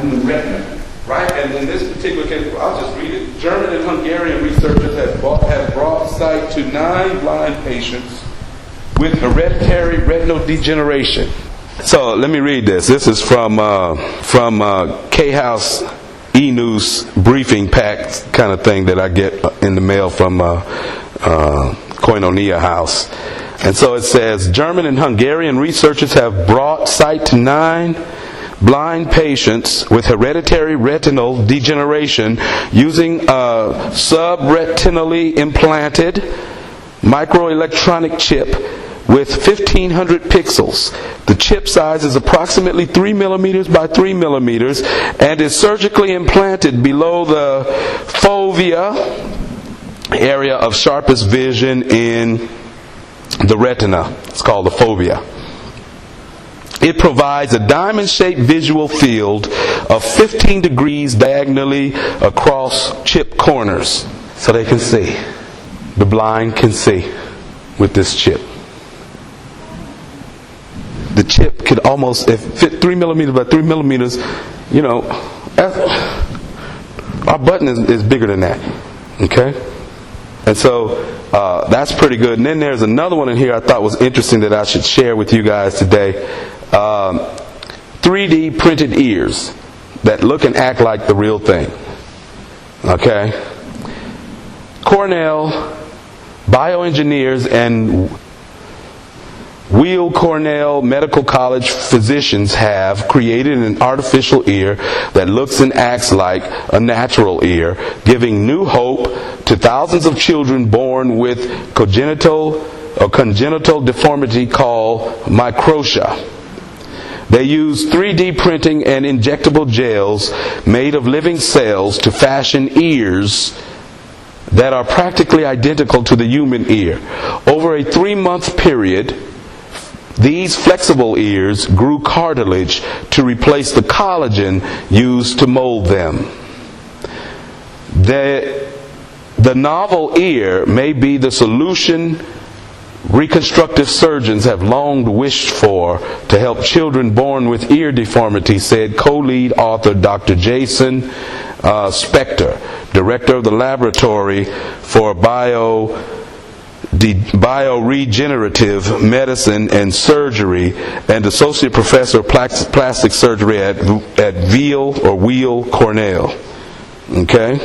in the retina, right? And in this particular case, I'll just read it. German and Hungarian researchers have brought sight to 9 blind patients with hereditary retinal degeneration. So let me read this. This is from K-House E-News briefing pack kind of thing that I get in the mail from Koinonia House. And so it says, German and Hungarian researchers have brought sight to 9 blind patients with hereditary retinal degeneration using a subretinally implanted microelectronic chip with 1,500 pixels. The chip size is approximately 3 millimeters by 3 millimeters and is surgically implanted below the fovea area of sharpest vision in the retina. It's called the fovea. It provides a diamond-shaped visual field of 15 degrees diagonally across chip corners, so they can see. The blind can see with this chip. The chip could almost, if fit 3 millimeters by 3 millimeters, our button is bigger than that. Okay? And so that's pretty good. And then there's another one in here I thought was interesting that I should share with you guys today. 3D printed ears that look and act like the real thing. Okay? Cornell bioengineers and Weill Cornell Medical College physicians have created an artificial ear that looks and acts like a natural ear, giving new hope to thousands of children born with congenital deformity called microtia. They use 3D printing and injectable gels made of living cells to fashion ears that are practically identical to the human ear. Over a 3-month period, these flexible ears grew cartilage to replace the collagen used to mold them. The novel ear may be the solution reconstructive surgeons have long wished for to help children born with ear deformity, said co-lead author Dr. Jason Spector, director of the Laboratory for Bioregenerative Medicine and Surgery and associate professor of plastic surgery at Weill Cornell. Okay?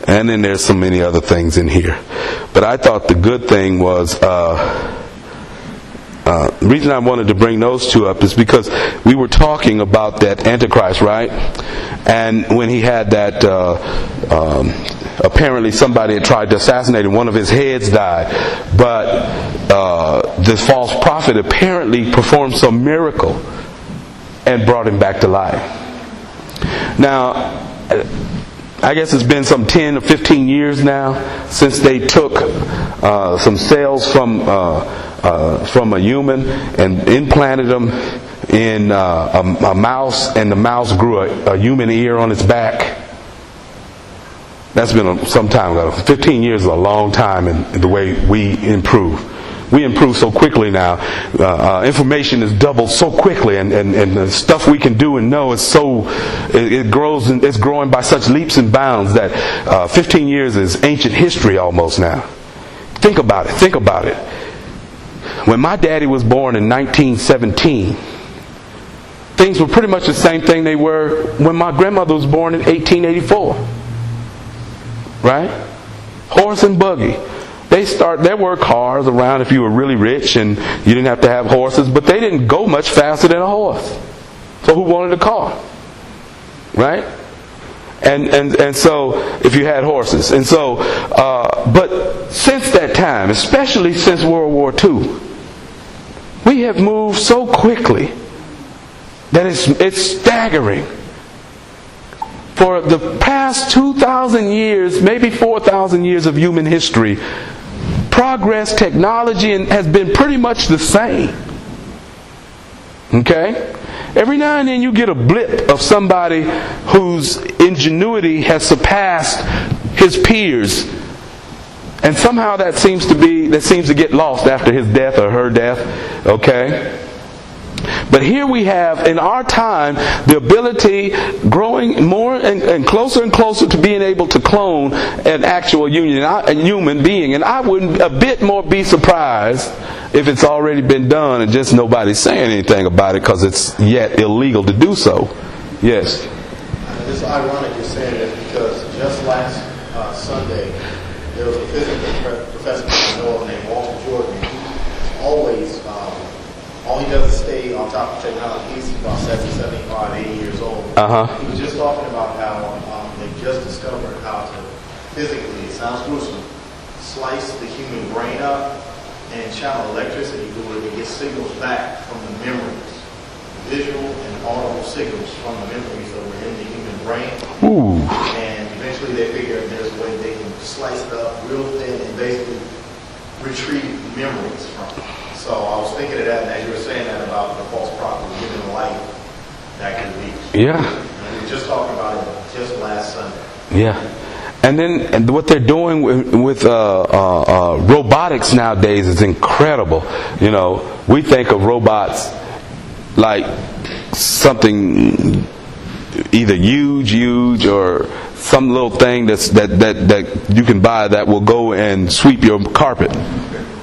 And then there's so many other things in here. But I thought the good thing was, the reason I wanted to bring those two up is because we were talking about that Antichrist, right? And when he had that, apparently somebody had tried to assassinate him, one of his heads died. But this false prophet apparently performed some miracle and brought him back to life. Now, I guess it's been some 10 or 15 years now since they took some cells from a human and implanted them in a mouse, and the mouse grew a human ear on its back. That's been some time ago. 15 years is a long time in the way we improve. We improve so quickly now. Information is doubled so quickly, and the stuff we can do and know is it grows, and it's growing by such leaps and bounds that 15 years is ancient history almost now. Think about it. When my daddy was born in 1917, things were pretty much the same thing they were when my grandmother was born in 1884. Right? Horse and buggy. There were cars around if you were really rich and you didn't have to have horses, but they didn't go much faster than a horse. So who wanted a car? Right? And so if you had horses. And so, but since that time, especially since World War II, we have moved so quickly that it's staggering. For the past 2,000 years, maybe 4,000 years of human history, progress, technology, has been pretty much the same. Okay? Every now and then you get a blip of somebody whose ingenuity has surpassed his peers, and somehow that seems to get lost after his death or her death. Okay? But here we have, in our time, the ability, growing more and closer to being able to clone an actual a human being. And I wouldn't a bit more be surprised if it's already been done and just nobody's saying anything about it because it's yet illegal to do so. Yes? It's ironic you're saying this because just last Sunday, there was a physics professor I know named Walter Jordan. Always, all he does is stay on top of technology. He's about 70, 75, 80 years old. He was just talking about how they just discovered how to physically, it sounds gruesome, slice the human brain up and channel electricity through it to get signals back from the memories, visual and audible signals from the memories that were in the human brain. Ooh. And eventually they figured there's a way they can slice it up real thin and basically retrieve memories from it. So I was thinking of that, and as you were saying that about the false prophet giving light, that could be. Yeah. And we were just talking about it just last Sunday. Yeah. And what they're doing with robotics nowadays is incredible. You know, we think of robots like something either huge or some little thing that you can buy that will go and sweep your carpet.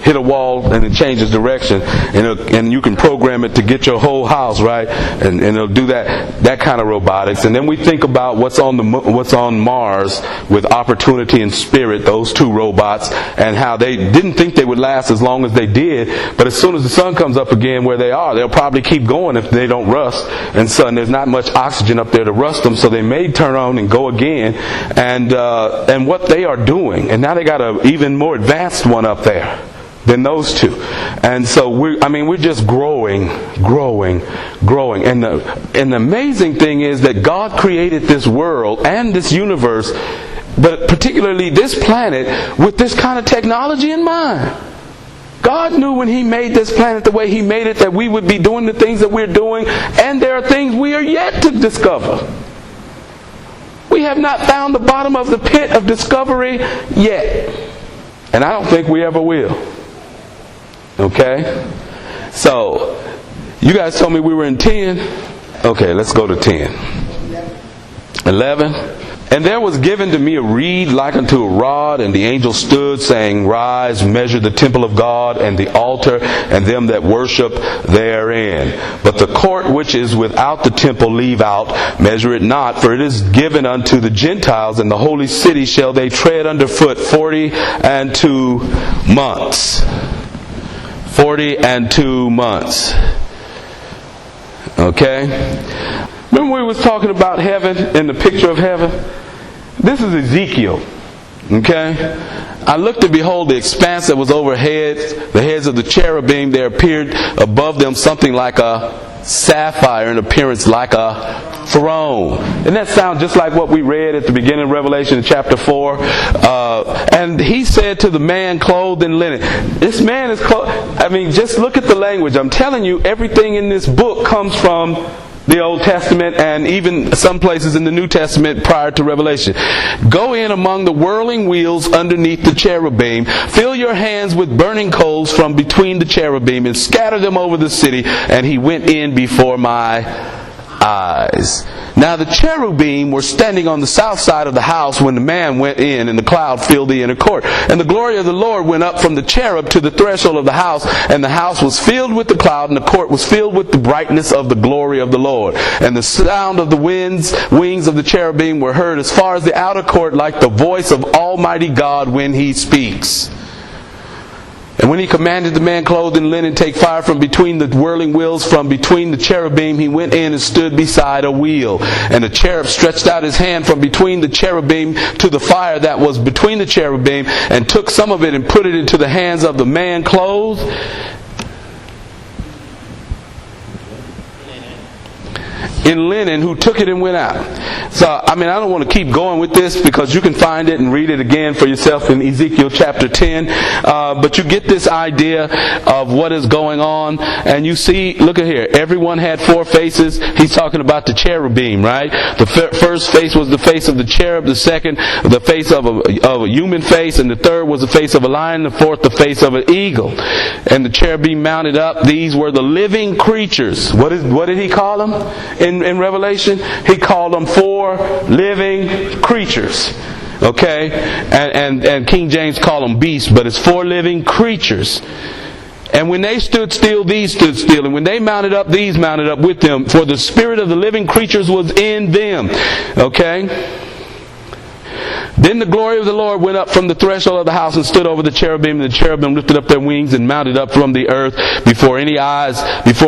Hit a wall and it changes direction, and you can program it to get your whole house right, and it'll do that kind of robotics. And then we think about what's on Mars with Opportunity and Spirit, those two robots, and how they didn't think they would last as long as they did, but as soon as the sun comes up again where they are, they'll probably keep going if they don't rust. And there's not much oxygen up there to rust them, so they may turn on and go again. And what they are doing, and now they got an even more advanced one up there than those two. And so we're just growing. And the amazing thing is that God created this world and this universe, but particularly this planet, with this kind of technology in mind. God knew when He made this planet the way He made it that we would be doing the things that we're doing, and there are things we are yet to discover. We have not found the bottom of the pit of discovery yet. And I don't think we ever will. Okay? So, you guys told me we were in 10. Okay, let's go to 10. 11. And there was given to me a reed like unto a rod, and the angel stood, saying, Rise, measure the temple of God, and the altar, and them that worship therein. But the court which is without the temple leave out, measure it not, for it is given unto the Gentiles, and the holy city shall they tread under foot 42 months. 42 months. Okay? Remember we was talking about heaven and the picture of heaven? This is Ezekiel. Okay? I looked and behold the expanse that was overhead, the heads of the cherubim, there appeared above them something like a sapphire, in appearance like a throne. And that sounds just like what we read at the beginning of Revelation chapter 4. And he said to the man clothed in linen. This man is just look at the language. I'm telling you, everything in this book comes from the Old Testament and even some places in the New Testament prior to Revelation. Go in among the whirling wheels underneath the cherubim. Fill your hands with burning coals from between the cherubim and scatter them over the city. And he went in before my eyes. Now the cherubim were standing on the south side of the house when the man went in, and the cloud filled the inner court. And the glory of the Lord went up from the cherub to the threshold of the house, and the house was filled with the cloud, and the court was filled with the brightness of the glory of the Lord. And the sound of the wings of the cherubim were heard as far as the outer court, like the voice of Almighty God when He speaks. And when he commanded the man clothed in linen take fire from between the whirling wheels, from between the cherubim, he went in and stood beside a wheel. And the cherub stretched out his hand from between the cherubim to the fire that was between the cherubim, and took some of it and put it into the hands of the man clothed. in linen, who took it and went out. So, I don't want to keep going with this because you can find it and read it again for yourself in Ezekiel chapter 10. But you get this idea of what is going on. And you see, look at here, everyone had 4 faces. He's talking about the cherubim, right? The first face was the face of the cherub, the second, the face of a human face, and the third was the face of a lion, the fourth, the face of an eagle. And the cherubim mounted up. These were the living creatures. What did he call them in Revelation? He called them 4 living creatures. Okay? And King James called them beasts, but it's 4 living creatures. And when they stood still, these stood still. And when they mounted up, these mounted up with them. For the spirit of the living creatures was in them. Okay? Then the glory of the Lord went up from the threshold of the house and stood over the cherubim. And the cherubim lifted up their wings and mounted up from the earth before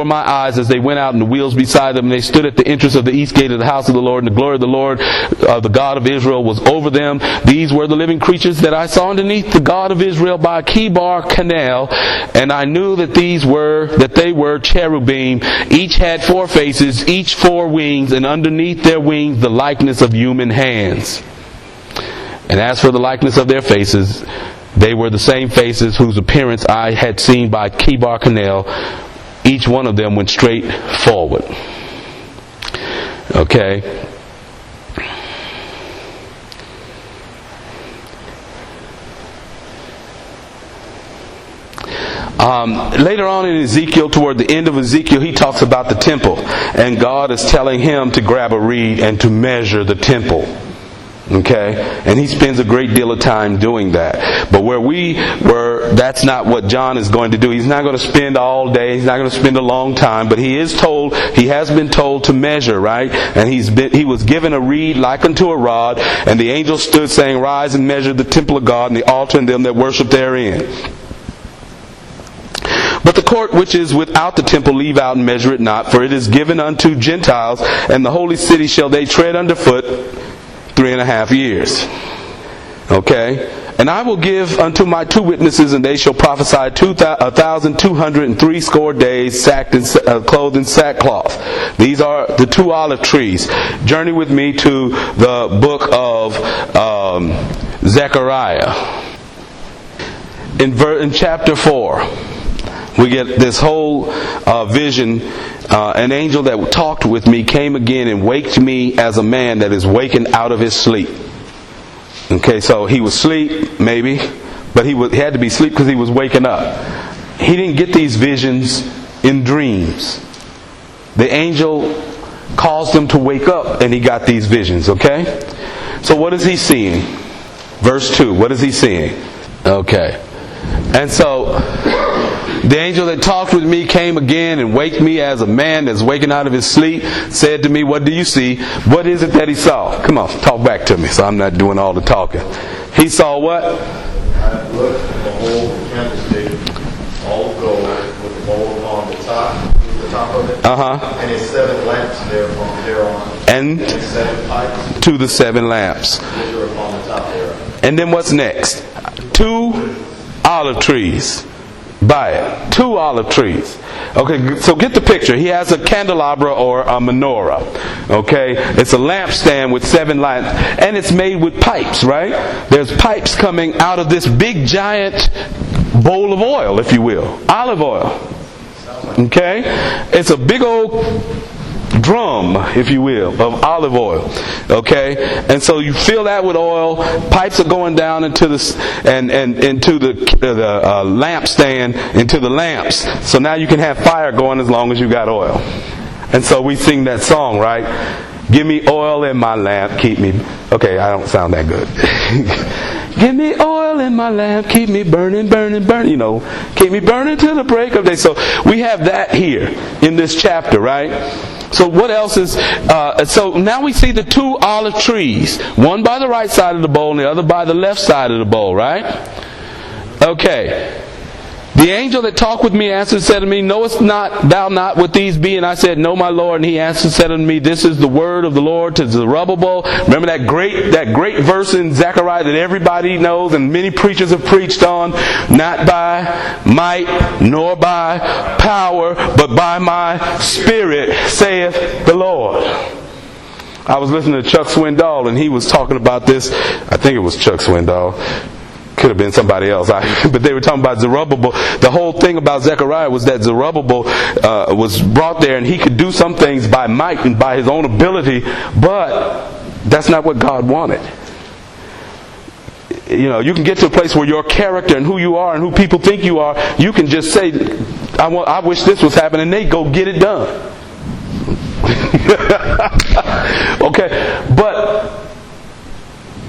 my eyes, as they went out, and the wheels beside them. And they stood at the entrance of the east gate of the house of the Lord. And the glory of the Lord, the God of Israel, was over them. These were the living creatures that I saw underneath the God of Israel by Kibar Canal. And I knew that they were cherubim. Each had 4 faces, each 4 wings, and underneath their wings the likeness of human hands. And as for the likeness of their faces, they were the same faces whose appearance I had seen by Kibar Canal. Each one of them went straight forward. Okay. Later on in Ezekiel, toward the end of Ezekiel, he talks about the temple. And God is telling him to grab a reed and to measure the temple. Okay? And he spends a great deal of time doing that. But where we were, that's not what John is going to do. He's not going to spend all day. He's not going to spend a long time. But he has been told to measure, right? And he was given a reed like unto a rod. And the angel stood saying, rise and measure the temple of God and the altar and them that worship therein. But the court which is without the temple leave out and measure it not, for it is given unto Gentiles, and the holy city shall they tread underfoot 3.5 years. Okay? And I will give unto my 2 witnesses, and they shall prophesy 1,203 days, clothed in sackcloth. These are the 2 olive trees. Journey with me to the book of Zechariah. In chapter 4, we get this whole vision. An angel that talked with me came again and waked me as a man that is wakened out of his sleep. Okay, so he was asleep, maybe, but he had to be asleep because he was waking up. He didn't get these visions in dreams. The angel caused him to wake up and he got these visions, okay? So what is he seeing? Verse 2, what is he seeing? Okay. And so the angel that talked with me came again and waked me as a man that's waking out of his sleep, said to me, what do you see? What is it that he saw? Come on, talk back to me so I'm not doing all the talking. He saw what? I looked at the whole candlestick, all of gold, with the bowl on the top of it. And it's 7 lamps thereon. And 7 pipes. To the 7 lamps. Which are upon the top thereof. And then what's next? 2 olive trees. By it. 2 olive trees. Okay, so get the picture. He has a candelabra or a menorah. Okay, it's a lampstand with 7 lamps, and it's made with pipes, right? There's pipes coming out of this big giant bowl of oil, if you will. Olive oil. Okay? It's a big old drum, if you will, of olive oil. Okay, and so you fill that with oil. Pipes are going down into the lampstand, into the lamps. So now you can have fire going as long as you got oil. And so we sing that song, right? Give me oil in my lamp, keep me. Okay, I don't sound that good. Give me oil in my lamp, keep me burning, burning, burning. You know, keep me burning till the break of day. So we have that here in this chapter, right? So what else is, so now we see the 2 olive trees. One by the right side of the bowl and the other by the left side of the bowl, right? Okay. The angel that talked with me answered and said to me, knowest not thou not what these be? And I said, no, my Lord. And he answered and said unto me, this is the word of the Lord to Zerubbabel. Remember that great verse in Zechariah that everybody knows and many preachers have preached on? Not by might nor by power, but by my Spirit, saith the Lord. I was listening to Chuck Swindoll, and he was talking about this. I think it was Chuck Swindoll. Could have been somebody else. But they were talking about Zerubbabel. The whole thing about Zechariah was that Zerubbabel was brought there, and he could do some things by might and by his own ability, but that's not what God wanted. You know, you can get to a place where your character and who you are and who people think you are, you can just say, I wish this was happening, and they go get it done. Okay, but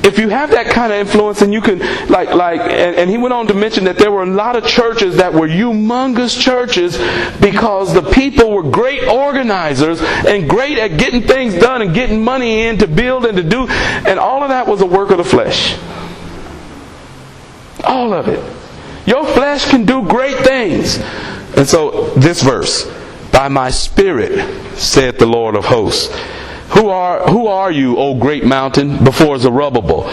if you have that kind of influence, and you can and he went on to mention that there were a lot of churches that were humongous churches because the people were great organizers and great at getting things done and getting money in to build and to do, and all of that was a work of the flesh. All of it. Your flesh can do great things. And so this verse, by my Spirit, saith the Lord of hosts. Who are you, O great mountain, before Zerubbabel?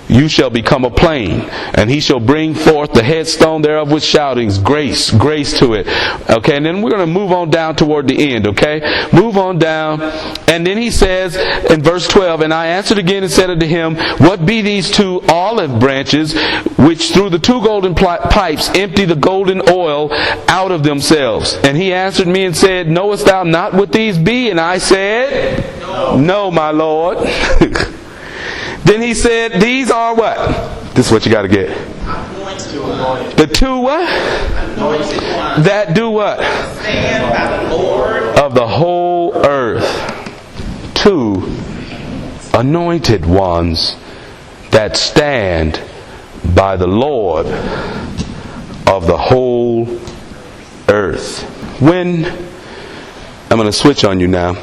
You shall become a plain, and he shall bring forth the headstone thereof with shoutings. Grace to it. Okay, and then we're going to move on down toward the end, okay? Move on down. And then he says in verse 12, and I answered again and said unto him, what be these two olive branches, which through the two golden pipes empty the golden oil out of themselves? And he answered me and said, knowest thou not what these be? And I said, no, my Lord. Then he said, these are what? This is what you got to get. The two what? That do what? Of the whole earth. Two anointed ones that stand by the Lord of the whole earth. When, I'm going to switch on you now.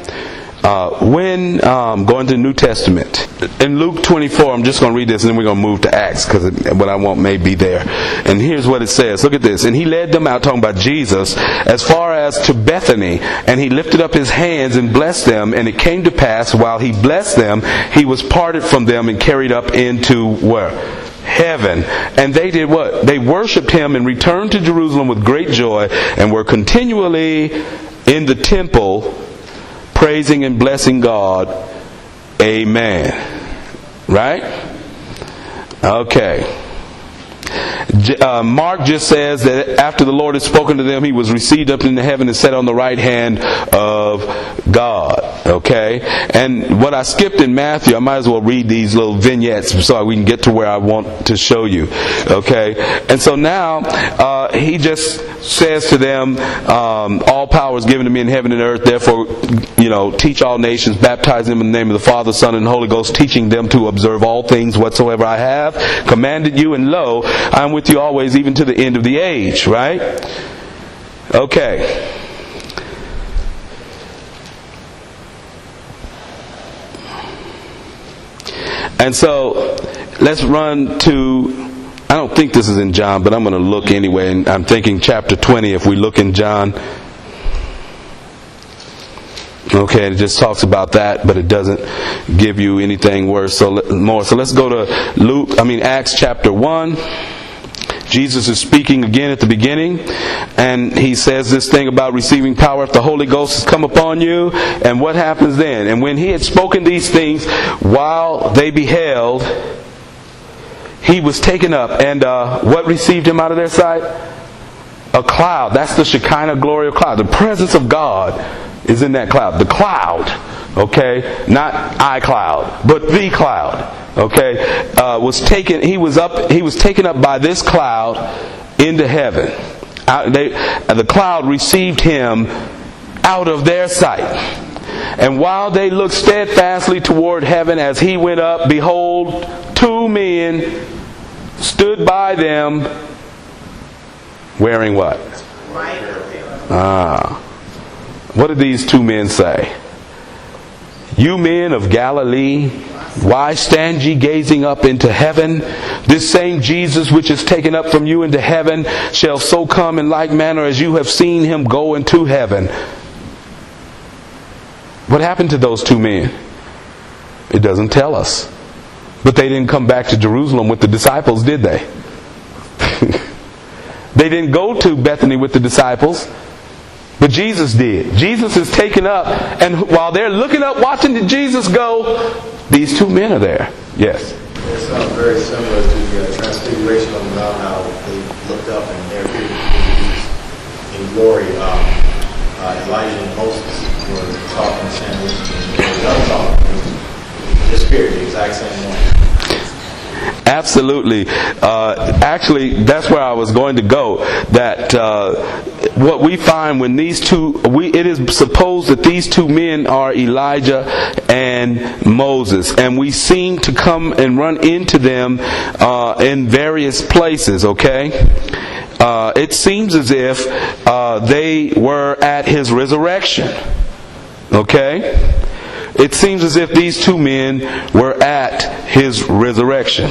When going to the New Testament, in Luke 24, I'm just going to read this and then we're going to move to Acts because what I want may be there. And here's what it says. Look at this. And he led them out, talking about Jesus, as far as to Bethany. And he lifted up his hands and blessed them. And it came to pass, while he blessed them, he was parted from them and carried up into where? Heaven. And they did what? They worshipped him and returned to Jerusalem with great joy and were continually in the temple praising and blessing God. Amen. Right? Okay. Mark just says that after the Lord had spoken to them, he was received up into heaven and sat on the right hand of God. Okay? And what I skipped in Matthew, I might as well read these little vignettes so we can get to where I want to show you. Okay? And so now, he just says to them, all power is given to me in heaven and earth, therefore, teach all nations, baptize them in the name of the Father, Son, and Holy Ghost, teaching them to observe all things whatsoever I have commanded you, and lo, I am with you always, even to the end of the age. Right? Okay. And so, let's run to, I don't think this is in John, but I'm going to look anyway, and I'm thinking chapter 20 if we look in John. Okay, it just talks about that, but it doesn't give you anything worse. So let's go to Acts chapter 1. Jesus is speaking again at the beginning, and he says this thing about receiving power if the Holy Ghost has come upon you. And what happens then? And when he had spoken these things, while they beheld, he was taken up, and what received him out of their sight? A cloud. That's the Shekinah glory of cloud. The presence of God is in that cloud. The cloud, okay, not iCloud, but the cloud, okay, was taken. He was taken up by this cloud into heaven. The cloud received him out of their sight. And while they looked steadfastly toward heaven as he went up, behold, two men stood by them, wearing what? What did these two men say? You men of Galilee, Why stand ye gazing up into heaven? This same Jesus which is taken up from you into heaven shall so come in like manner as you have seen him go into heaven. What happened to those two men? It doesn't tell us. But they didn't come back to Jerusalem with the disciples, did they? They didn't go to Bethany with the disciples. But Jesus did. Jesus is taken up, and while they're looking up, watching Jesus go, these two men are there. Yes? It sounds very similar to the transfiguration on the Mount, how they looked up and there appeared Jesus in glory. Elijah and Moses were talking the same way, and another talking. This spirit, the exact same one. Absolutely. Actually, that's where I was going to go. That what we find when these two, it is supposed that these two men are Elijah and Moses, and we seem to come and run into them in various places. Okay, it seems as if they were at his resurrection. Okay. It seems as if these two men were at his resurrection.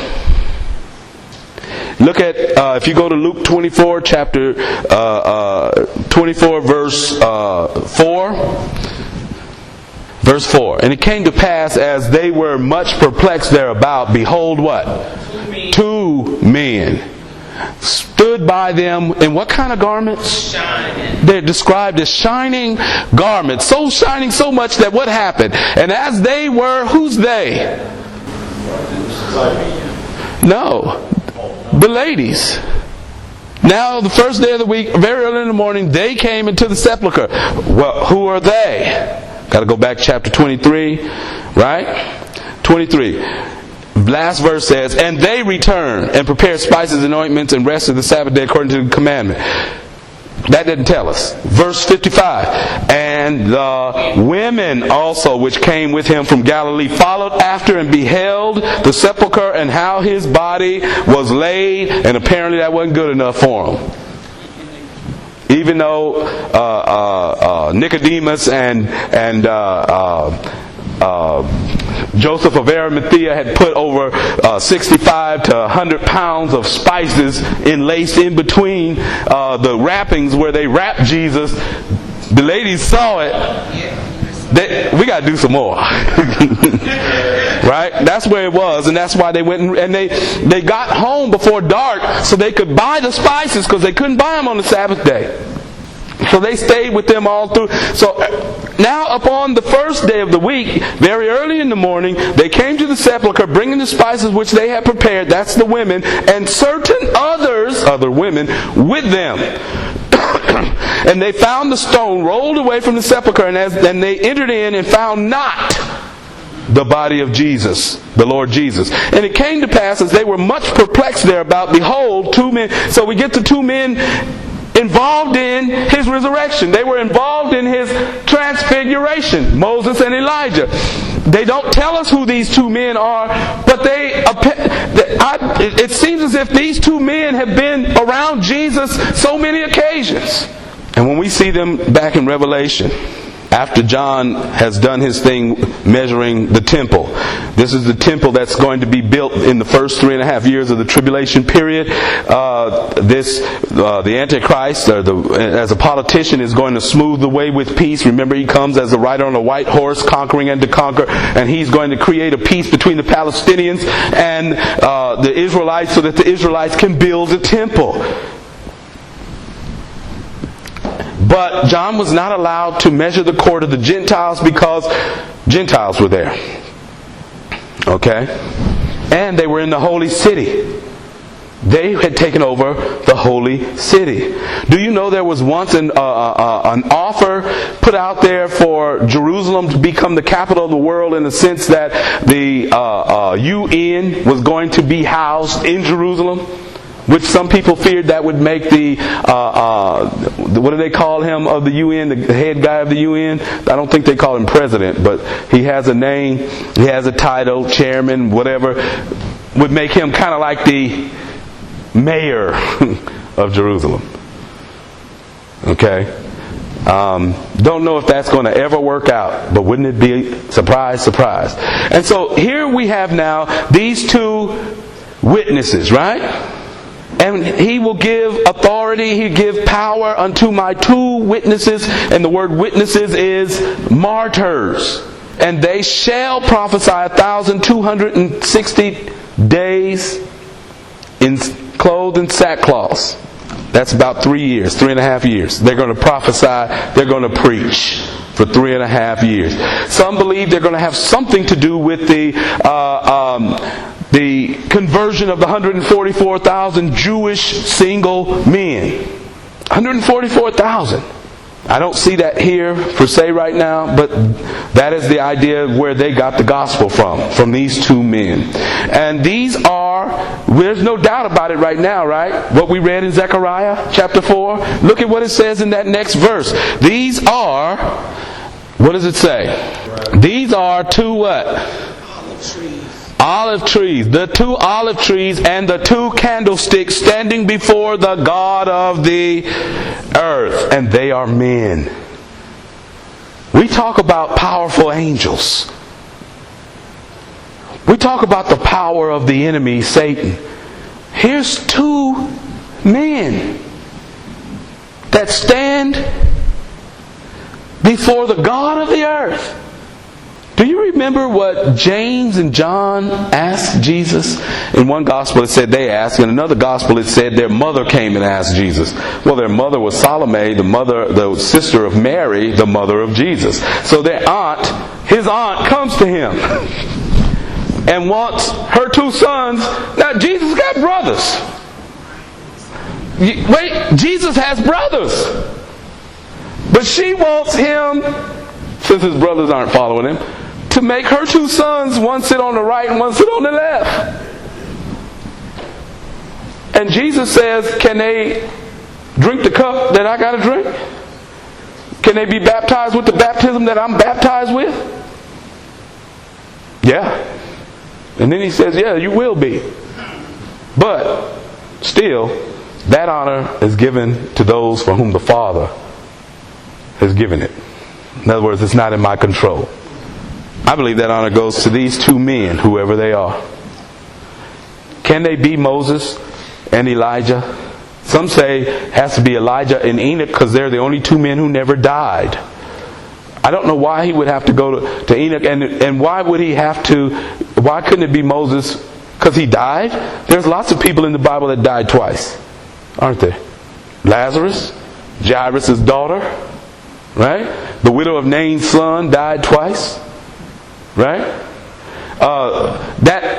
Look at, if you go to Luke 24, chapter 24, verse 4. Verse 4. And it came to pass, as they were much perplexed thereabout, behold what? Two men stood by them in what kind of garments? Shining. They're described as shining garments. So shining so much that what happened? And as they were, who's they? No. The ladies. Now the first day of the week, very early in the morning, they came into the sepulchre. Well, who are they? Got to go back to chapter 23, right? 23. Last verse says, and they returned and prepared spices and ointments and rested the Sabbath day according to the commandment. That didn't tell us. Verse 55. And the women also which came with him from Galilee followed after and beheld the sepulchre and how his body was laid. And apparently that wasn't good enough for them. Even though Nicodemus and Joseph of Arimathea had put over 65 to 100 pounds of spices enlaced in between the wrappings where they wrapped Jesus. The ladies saw it. We got to do some more. Right? That's where it was, and that's why they went and they got home before dark so they could buy the spices, because they couldn't buy them on the Sabbath day. So they stayed with them all through. So now upon the first day of the week, very early in the morning, they came to the sepulchre bringing the spices which they had prepared. That's the women. And certain other women with them. And they found the stone rolled away from the sepulchre. And they entered in and found not the body of Jesus, the Lord Jesus. And it came to pass, as they were much perplexed thereabout, behold, two men. So we get the two men involved in his resurrection. They were involved in his transfiguration, Moses and Elijah. They don't tell us who these two men are, but it seems as if these two men have been around Jesus so many occasions. And when we see them back in Revelation, after John has done his thing measuring the temple. This is the temple that's going to be built in the first 3.5 years of the tribulation period. The Antichrist, as a politician, is going to smooth the way with peace. Remember, he comes as a rider on a white horse, conquering and to conquer, and he's going to create a peace between the Palestinians and the Israelites, so that the Israelites can build a temple. But John was not allowed to measure the court of the Gentiles because Gentiles were there. Okay? And they were in the holy city. They had taken over the holy city. Do you know there was once an offer put out there for Jerusalem to become the capital of the world, in the sense that the UN was going to be housed in Jerusalem? Which some people feared that would make the what do they call him of the UN, the head guy of the UN? I don't think they call him president, but he has a name, he has a title, chairman, whatever, would make him kind of like the mayor of Jerusalem. Okay? Don't know if that's going to ever work out, but wouldn't it be surprise, surprise? And so here we have now these two witnesses, right? And he will give authority, he give power unto my two witnesses. And the word witnesses is martyrs. And they shall prophesy 1,260 days clothed in sackcloth. That's about 3 years, 3.5 years. They're going to prophesy, they're going to preach for 3.5 years. Some believe they're going to have something to do with the conversion of the 144,000 Jewish single men. 144,000. I don't see that here per se right now, but that is the idea of where they got the gospel from these two men. And these are, there's no doubt about it right now, right? What we read in Zechariah chapter 4. Look at what it says in that next verse. These are, what does it say? These are two what? Olive trees. The two olive trees and the two candlesticks standing before the God of the earth. And they are men. We talk about powerful angels. We talk about the power of the enemy, Satan. Here's two men that stand before the God of the earth. Do you remember what James and John asked Jesus? In one gospel it said they asked. In another gospel it said their mother came and asked Jesus. Well, their mother was Salome, the sister of Mary, the mother of Jesus. So their aunt, his aunt, comes to him and wants her two sons. Now Jesus got brothers. Wait, Jesus has brothers. But she wants him, since his brothers aren't following him, to make her two sons, one sit on the right and one sit on the left. And Jesus says, can they drink the cup that I got to drink? Can they be baptized with the baptism that I'm baptized with? Yeah. And then he says, yeah, you will be. But still, that honor is given to those for whom the Father has given it. In other words, it's not in my control. I believe that honor goes to these two men, whoever they are. Can they be Moses and Elijah? Some say it has to be Elijah and Enoch because they're the only two men who never died. I don't know why he would have to go to Enoch, and why would he have to, why couldn't it be Moses? Because he died? There's lots of people in the Bible that died twice, aren't there? Lazarus, Jairus' daughter, right? The widow of Nain's son died twice. Right?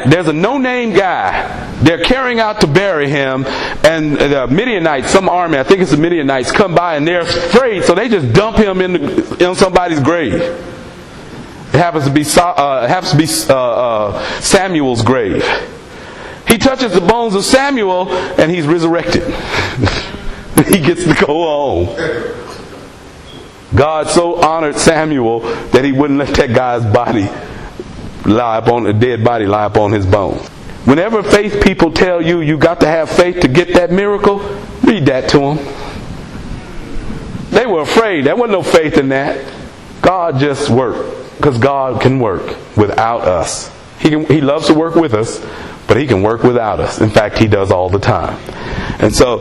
There's a no-name guy. They're carrying out to bury him, and the Midianites, some army, I think it's the Midianites, come by and they're afraid, so they just dump him in somebody's grave. It happens to be Samuel's grave. He touches the bones of Samuel, and he's resurrected. He gets to go home. God so honored Samuel that he wouldn't let that guy's body lie upon a dead body lie upon his bones. Whenever faith people tell you you got to have faith to get that miracle, read that to them. They were afraid. There wasn't no faith in that. God just worked, because God can work without us. He loves to work with us, but He can work without us. In fact, He does all the time. And so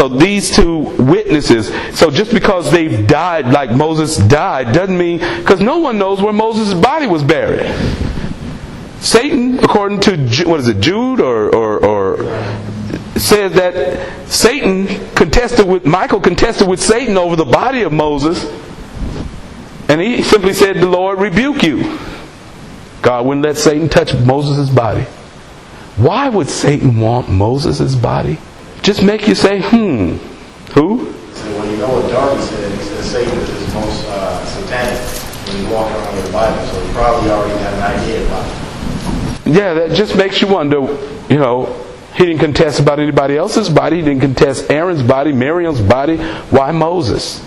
these two witnesses, so just because they've died like Moses died doesn't mean, because no one knows where Moses' body was buried. Satan, according to Jude or says that Michael contested with Satan over the body of Moses, and he simply said, "The Lord rebuke you." God wouldn't let Satan touch Moses' body. Why would Satan want Moses' body? Just make you say, who? So when you know what Darby said, he said Satan is most satanic when you walk around with the Bible, so you probably already have an idea about it. Yeah, that just makes you wonder, he didn't contest about anybody else's body. He didn't contest Aaron's body, Miriam's body. Why Moses?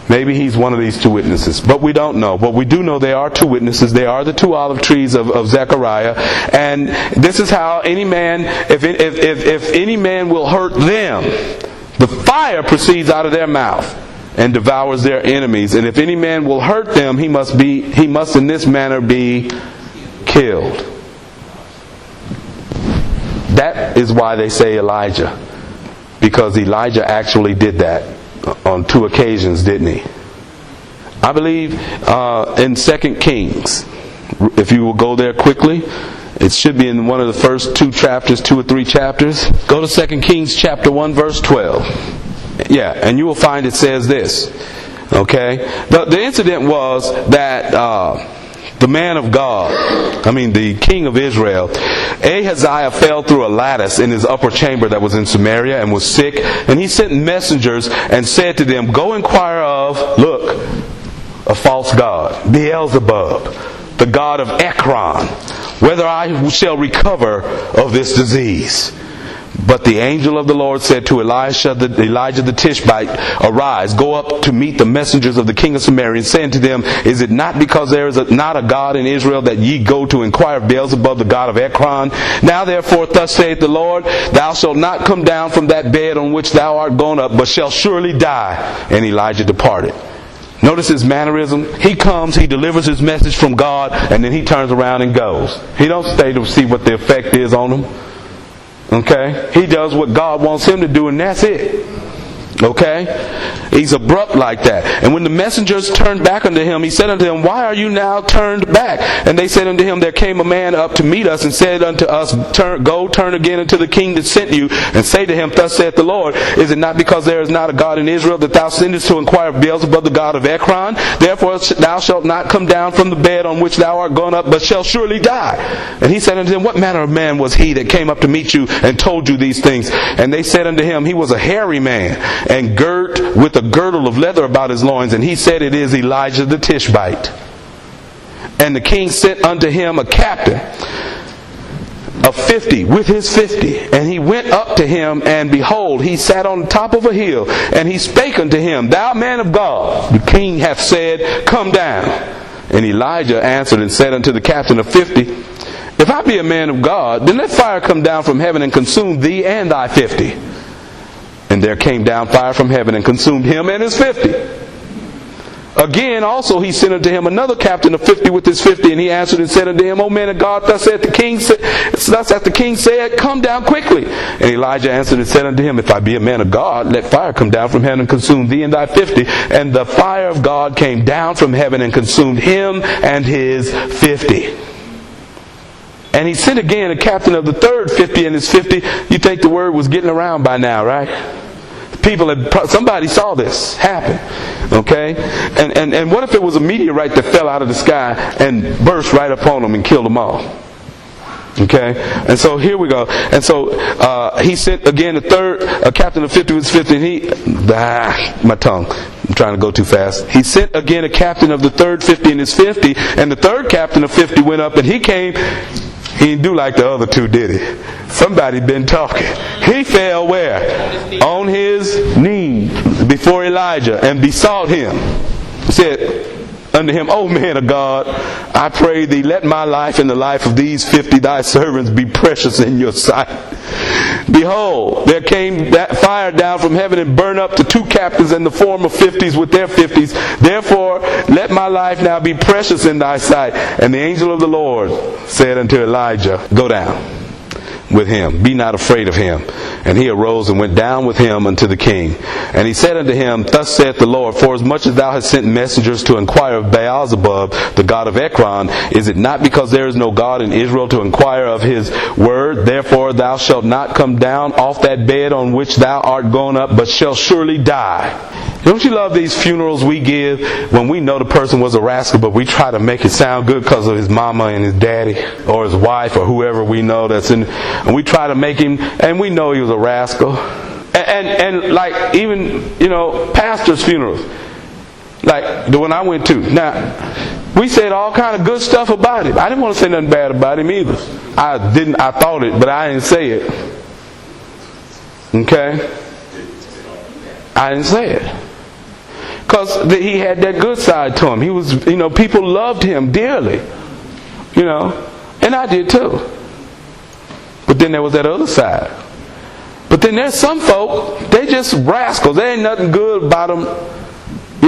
Maybe he's one of these two witnesses, but we don't know. But we do know they are two witnesses. They are the two olive trees of Zechariah, and this is how any man, if any man will hurt them, the fire proceeds out of their mouth, and devours their enemies. And if any man will hurt them, he must in this manner be killed. That is why they say Elijah. Because Elijah actually did that on 2 occasions, didn't he? I believe in 2 Kings, if you will go there quickly, it should be in one of the first 2 chapters, 2 or 3 chapters. Go to 2 Kings chapter 1 verse 12. Yeah, and you will find it says this. Okay? The incident was that the man of God, the king of Israel, Ahaziah fell through a lattice in his upper chamber that was in Samaria and was sick. And he sent messengers and said to them, go inquire of, look, a false god, Beelzebub, the god of Ekron, whether I shall recover of this disease. But the angel of the Lord said to Elijah the Tishbite, arise, go up to meet the messengers of the king of Samaria, saying to them, is it not because there is not a God in Israel that ye go to inquire of Beelzebub, the god of Ekron? Now therefore, thus saith the Lord, thou shalt not come down from that bed on which thou art gone up, but shalt surely die. And Elijah departed. Notice his mannerism. He comes, he delivers his message from God, and then he turns around and goes. He don't stay to see what the effect is on him. Okay? He does what God wants him to do, and that's it. Okay? He's abrupt like that. And when the messengers turned back unto him, he said unto them, why are you now turned back? And they said unto him, there came a man up to meet us and said unto us, go turn again unto the king that sent you, and say to him, thus saith the Lord, is it not because there is not a God in Israel that thou sendest to inquire of Beelzebub, the god of Ekron? Therefore thou shalt not come down from the bed on which thou art gone up, but shalt surely die. And he said unto them, what manner of man was he that came up to meet you and told you these things? And they said unto him, he was a hairy man, and girt with a girdle of leather about his loins. And he said, it is Elijah the Tishbite. And the king sent unto him a captain of 50 with his 50. And he went up to him, and behold, he sat on the top of a hill. And he spake unto him, thou man of God, the king hath said, come down. And Elijah answered and said unto the captain of 50, if I be a man of God, then let fire come down from heaven and consume thee and thy 50. And there came down fire from heaven and consumed him and his 50. Again also he sent unto him another captain of 50 with his 50. And he answered and said unto him, O man of God, thus hath the king said, come down quickly. And Elijah answered and said unto him, if I be a man of God, let fire come down from heaven and consume thee and thy 50. And the fire of God came down from heaven and consumed him and his 50. And he sent again a captain of the third 50 and his 50. You think the word was getting around by now, right? Somebody saw this happen. Okay? And what if it was a meteorite that fell out of the sky and burst right upon them and killed them all? Okay? And so here we go. And so he sent again a captain of 50 with his 50. And my tongue. I'm trying to go too fast. He sent again a captain of the third 50 and his 50. And the third captain of 50 went up, and he came. He didn't do like the other two, did he? Somebody been talking. He fell where? On his knee before Elijah and besought him. He said unto him, O man of God, I pray thee, let my life and the life of these 50 thy servants be precious in your sight. Behold, there came that fire down from heaven and burned up the 2 captains in the form of 50s with their 50s. Therefore, let my life now be precious in thy sight. And the angel of the Lord said unto Elijah, go down with him, be not afraid of him. And he arose and went down with him unto the king. And he said unto him, thus saith the Lord, for as much as thou hast sent messengers to inquire of Beelzebub, the god of Ekron, is it not because there is no God in Israel to inquire of his word? Therefore thou shalt not come down off that bed on which thou art gone up, but shalt surely die. Don't you love these funerals we give when we know the person was a rascal, but we try to make it sound good because of his mama and his daddy or his wife or whoever we know that's in, and we try to make him, and we know he was a rascal. And like even, pastors' funerals, like the one I went to. Now, we said all kind of good stuff about him. I didn't want to say nothing bad about him either. I thought it, but I didn't say it. Okay? I didn't say it. Because he had that good side to him. He was, people loved him dearly. And I did too. But then there was that other side. But then there's some folk, they just rascals. There ain't nothing good about them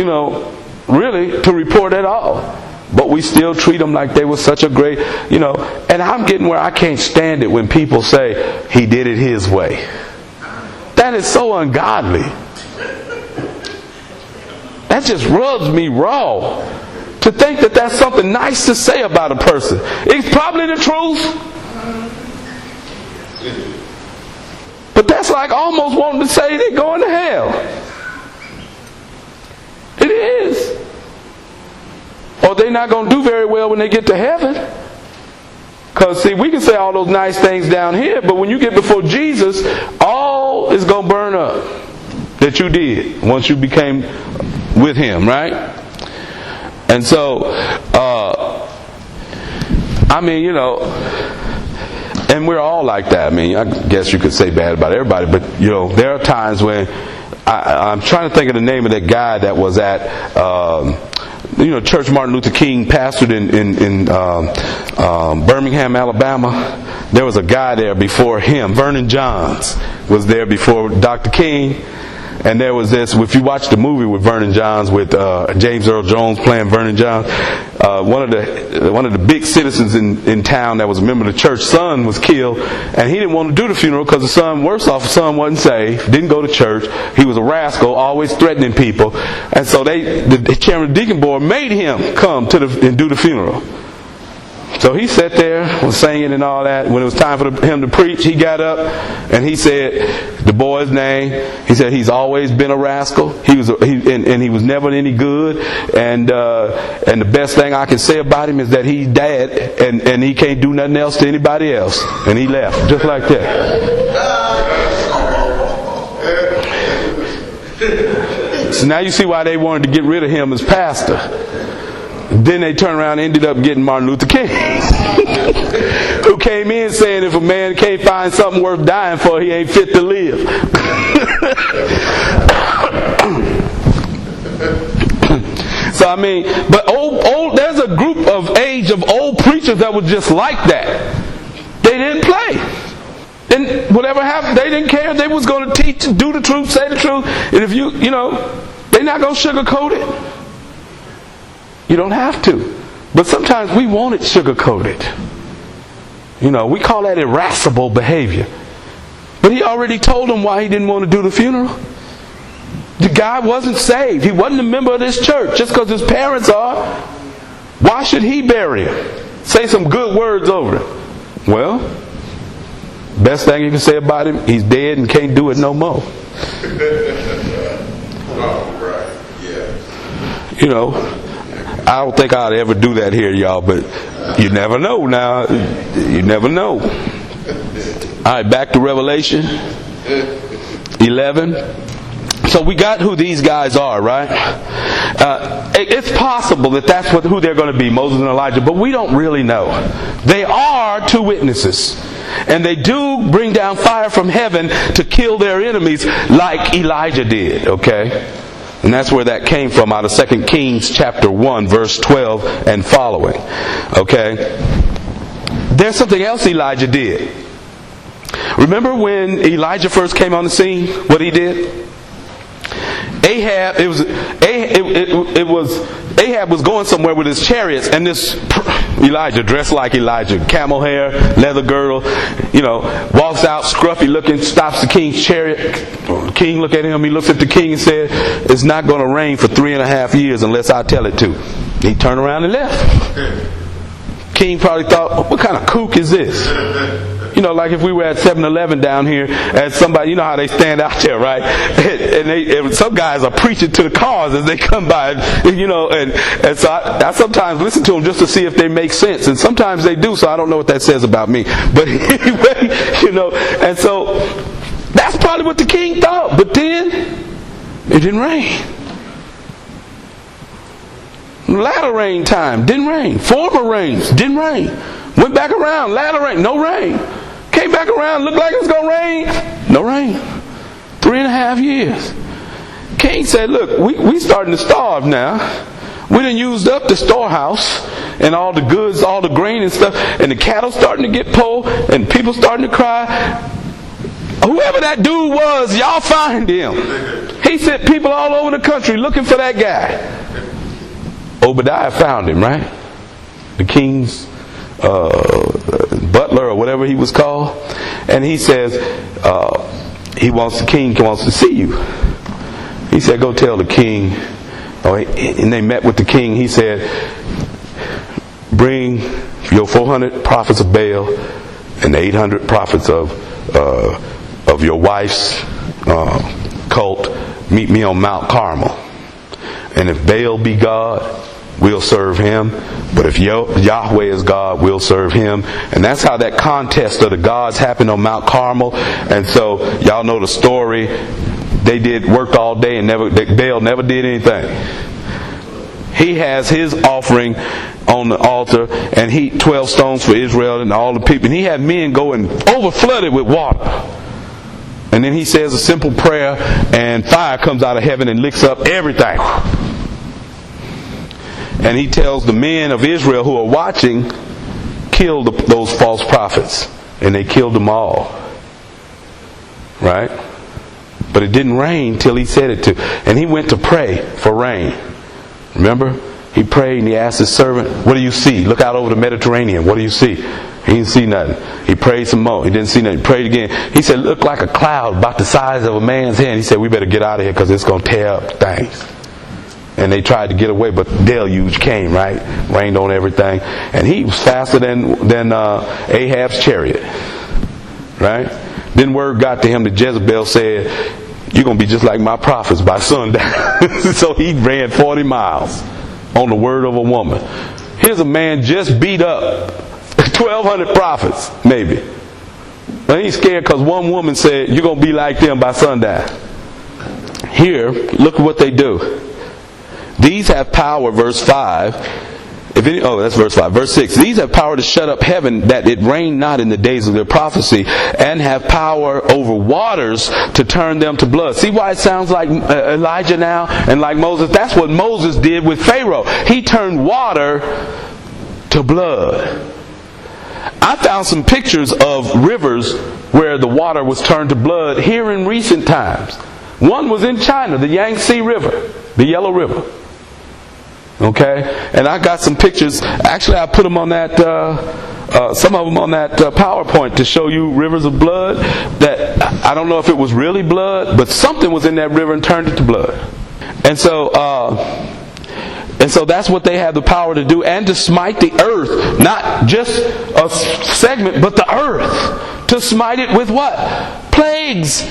really to report at all. But we still treat them like they were such a great, and I'm getting where I can't stand it when people say, he did it his way. That is so ungodly. That just rubs me raw. To think that that's something nice to say about a person. It's probably the truth. But that's like almost wanting to say they're going to hell. It is. Or they're not going to do very well when they get to heaven. Because see, we can say all those nice things down here, but when you get before Jesus, all is going to burn up that you did once you became with Him, right? And so, and we're all like that. I mean, I guess you could say bad about everybody, but there are times when I'm trying to think of the name of that guy that was at Church Martin Luther King pastored in Birmingham, Alabama. There was a guy there before him. Vernon Johns was there before Dr. King. And there was this, if you watch the movie with Vernon Johns, with James Earl Jones playing Vernon Johns, one of the big citizens in town that was a member of the church, son was killed, and he didn't want to do the funeral because the son, worse off, the son wasn't saved, didn't go to church, he was a rascal, always threatening people, and so the chairman of the deacon board made him come and do the funeral. So he sat there, was singing and all that. When it was time for him to preach, he got up and he said the boy's name. He said he's always been a rascal. He was never any good. And the best thing I can say about him is that he's dead and he can't do nothing else to anybody else. And he left just like that. So now you see why they wanted to get rid of him as pastor. Then they turned around and ended up getting Martin Luther King, who came in saying if a man can't find something worth dying for, he ain't fit to live. So but there's a group of old preachers that was just like that. They didn't play. And whatever happened, they didn't care. They was going to teach, do the truth, say the truth. And if they're not going to sugarcoat it. You don't have to. But sometimes we want it sugar-coated. We call that irascible behavior. But he already told them why he didn't want to do the funeral. The guy wasn't saved. He wasn't a member of this church. Just because his parents are, why should he bury him? Say some good words over him. Well, best thing you can say about him, he's dead and can't do it no more. Right. Yeah. I don't think I'd ever do that here, y'all, but you never know now. You never know. All right, back to Revelation 11. So we got who these guys are, right? It's possible that that's who they're going to be, Moses and Elijah, but we don't really know. They are two witnesses. And they do bring down fire from heaven to kill their enemies like Elijah did, okay? And that's where that came from, out of 2 Kings chapter 1, verse 12 and following. Okay? There's something else Elijah did. Remember when Elijah first came on the scene, what he did? Ahab was going somewhere with his chariots, and this Elijah, dressed like Elijah, camel hair, leather girdle, walks out, scruffy looking, stops the king's chariot. The king look at him, he looks at the king and said, it's not going to rain for 3.5 years unless I tell it to. He turned around and left. King probably thought, what kind of kook is this? Like if we were at 7-Eleven down here, and somebody, how they stand out there, right? And some guys are preaching to the cars as they come by, and so I sometimes listen to them just to see if they make sense, and sometimes they do, so I don't know what that says about me. But anyway, and so that's probably what the king thought. But then it didn't rain. Latter rain time, didn't rain. Former rains, didn't rain. Went back around, latter rain, no rain. Came back around, looked like it was going to rain. No rain. 3.5 years. King said, look, we starting to starve now. We done used up the storehouse and all the goods, all the grain and stuff, and the cattle starting to get poor, and people starting to cry. Whoever that dude was, y'all find him. He He sent people all over the country looking for that guy. Obadiah found him, right? The king's butler or whatever he was called. And he says, the king wants to see you. He said, go tell the king. And they met with the king. He said, bring your 400 prophets of Baal and the 800 prophets of your wife's cult. Meet me on Mount Carmel. And if Baal be God, we'll serve him. But if Yahweh is God, we'll serve him. And that's how that contest of the gods happened on Mount Carmel. And so y'all know the story. They worked all day and Baal never did anything. He has his offering on the altar, and 12 stones for Israel and all the people. And he had men go and overflooded with water. And then he says a simple prayer, and fire comes out of heaven and licks up everything. And he tells the men of Israel who are watching, kill those false prophets. And they killed them all. Right? But it didn't rain till he said it to. And he went to pray for rain. Remember? He prayed and he asked his servant, what do you see? Look out over the Mediterranean. What do you see? He didn't see nothing. He prayed some more. He didn't see nothing. He prayed again. He said, look like a cloud about the size of a man's hand. He said, we better get out of here because it's going to tear up things. And they tried to get away, but deluge came, right? Rained on everything. And he was faster than Ahab's chariot. Right? Then word got to him that Jezebel said, you're going to be just like my prophets by sundown. So he ran 40 miles on the word of a woman. Here's a man just beat up 1,200 prophets, maybe. But he's scared because one woman said, you're going to be like them by sundown. Here, look at what they do. These have power, verse 5. That's verse 5. Verse 6. These have power to shut up heaven, that it rain not in the days of their prophecy, and have power over waters to turn them to blood. See why it sounds like Elijah now and like Moses? That's what Moses did with Pharaoh. He turned water to blood. I found some pictures of rivers where the water was turned to blood here in recent times. One was in China, the Yangtze River, the Yellow River. Okay, and I got some pictures. Actually, I put them on that, some of them on that PowerPoint to show you rivers of blood. That I don't know if it was really blood, but something was in that river and turned it to blood. And so that's what they have the power to do, and to smite the earth, not just a segment, but the earth, to smite it with what? Plagues,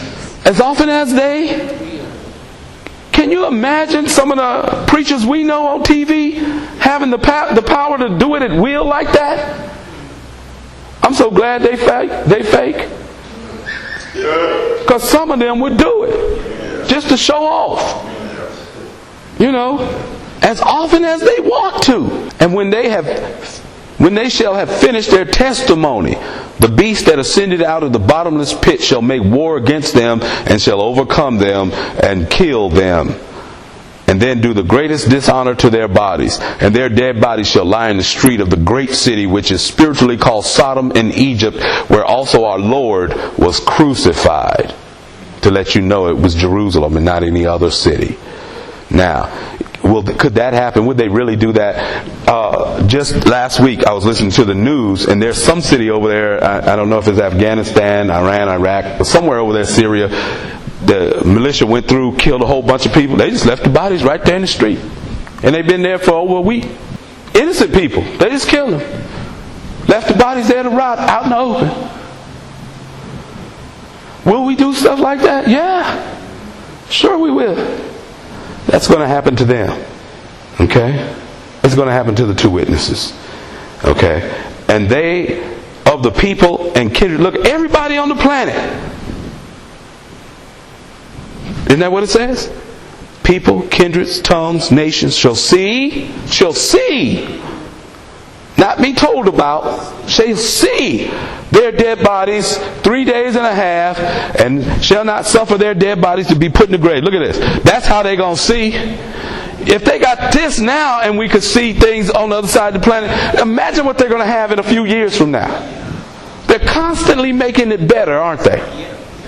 as often as they. Can you imagine some of the preachers we know on TV having the power to do it at will like that? I'm so glad they fake. Because some of them would do it just to show off. You know, as often as they want to. And when they shall have finished their testimony, the beast that ascended out of the bottomless pit shall make war against them, and shall overcome them and kill them, and then do the greatest dishonor to their bodies. And their dead bodies shall lie in the street of the great city, which is spiritually called Sodom in Egypt, where also our Lord was crucified. To let you know it was Jerusalem and not any other city. Now, could that happen? Would they really do that? Just last week I was listening to the news, and there's some city over there, I don't know if it's Afghanistan, Iran, Iraq, but somewhere over there, Syria, the militia went through, killed a whole bunch of people. They just left the bodies right there in the street. And they've been there for over a week. Innocent people. They just killed them. Left the bodies there to rot out in the open. Will we do stuff like that? Yeah. Sure we will. That's going to happen to them. Okay? It's going to happen to the two witnesses. Okay? And they, of the people and kindred, look, everybody on the planet. Isn't that what it says? People, kindreds, tongues, nations shall see, not be told about, shall see their dead bodies 3 days and a half, and shall not suffer their dead bodies to be put in the grave. Look at this. That's how they're going to see. If they got this now and we could see things on the other side of the planet, imagine what they're going to have in a few years from now. They're constantly making it better, aren't they?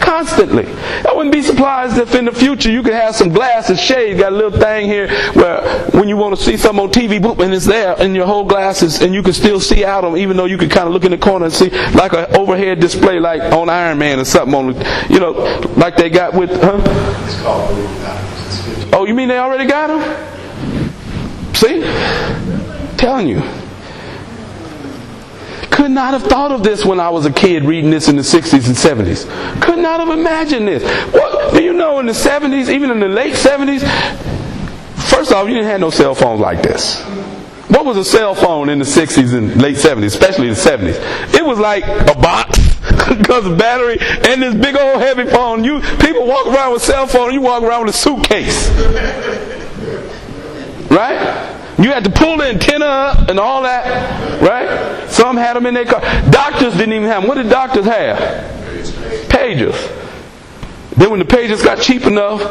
constantly. I wouldn't be surprised if in the future you could have some glasses, shade, got a little thing here where when you want to see something on TV, boop, and it's there in your whole glasses, and you can still see out them, even though you can kind of look in the corner and see, like an overhead display, like on Iron Man or something on, like they got with, It's called Blue. Oh, you mean they already got them? See? Telling you. Could not have thought of this when I was a kid reading this in the 60s and 70s. Could not have imagined this. What do you know, in the 70s, even in the late 70s, first off, you didn't have no cell phones like this. What was a cell phone in the 60s and late 70s, especially the 70s? It was like a box because of battery and this big old heavy phone. People walk around with cell phone, you walk around with a suitcase. Right? You had to pull the antenna up and all that, right? Some had them in their car. Doctors didn't even have them. What did doctors have? Pagers. Then when the pagers got cheap enough,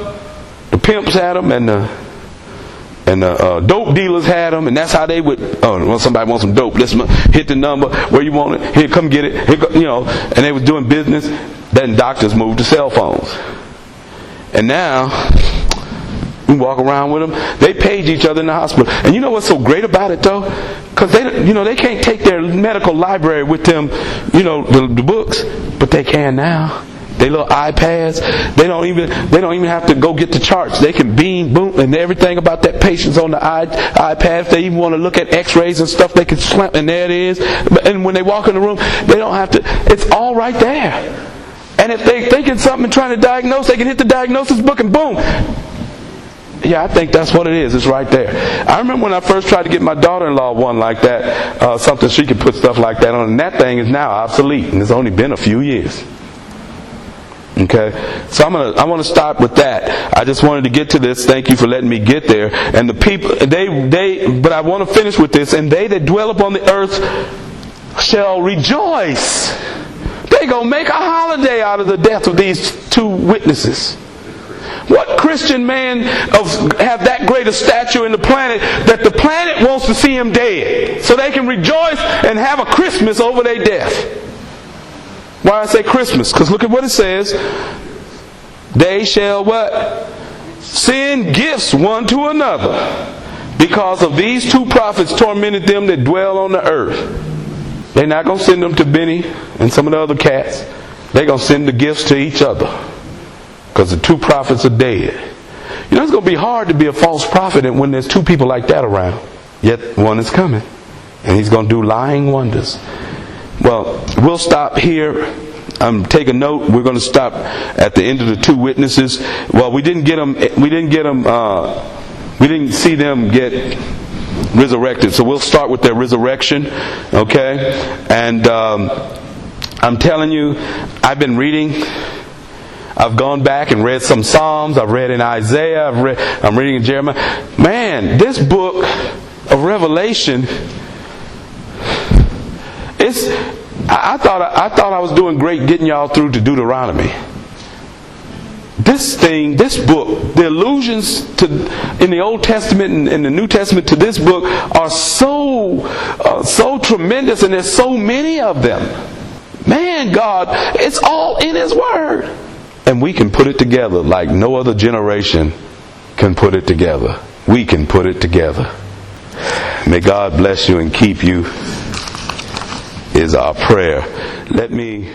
the pimps had them and the dope dealers had them, and that's how they would. Oh, well, somebody wants some dope. Let's hit the number where you want it. Here, come get it. Here, and they was doing business. Then doctors moved to cell phones, and now. We walk around with them. They page each other in the hospital. And you know what's so great about it though? Because they can't take their medical library with them, the books, but they can now. They little iPads. They don't even have to go get the charts. They can beam, boom, and everything about that patient's on the iPad. If they even want to look at X-rays and stuff, they can slam, and there it is. And when they walk in the room, they don't have to. It's all right there. And if they thinking something and trying to diagnose, they can hit the diagnosis book and boom. Yeah, I think that's what it is. It's right there. I remember when I first tried to get my daughter-in-law one like that, something she could put stuff like that on, and that thing is now obsolete, and it's only been a few years. Okay, so I want to stop with that. I just wanted to get to this. Thank you for letting me get there. And the people, but I want to finish with this. And they that dwell upon the earth shall rejoice. They gonna make a holiday out of the death of these two witnesses. What Christian man have that great a stature in the planet that the planet wants to see him dead so they can rejoice and have a Christmas over their death? Why I say Christmas? Because look at what it says. They shall what? Send gifts one to another because of these two prophets tormented them that dwell on the earth. They're not going to send them to Benny and some of the other cats. They're going to send the gifts to each other. Because the two prophets are dead. It's going to be hard to be a false prophet when there's two people like that around. Yet one is coming. And he's going to do lying wonders. Well, we'll stop here. Take a note. We're going to stop at the end of the two witnesses. Well, we didn't see them get resurrected. So we'll start with their resurrection. Okay? And I'm telling you, I've been reading. I've gone back and read some Psalms. I've read in Isaiah. I'm reading in Jeremiah. Man, this book of Revelation, I thought I was doing great getting y'all through to Deuteronomy. This book, the allusions in the Old Testament and in the New Testament to this book are so tremendous, and there's so many of them. Man, God, it's all in His Word. And we can put it together like no other generation can put it together. We can put it together. May God bless you and keep you is our prayer. Let me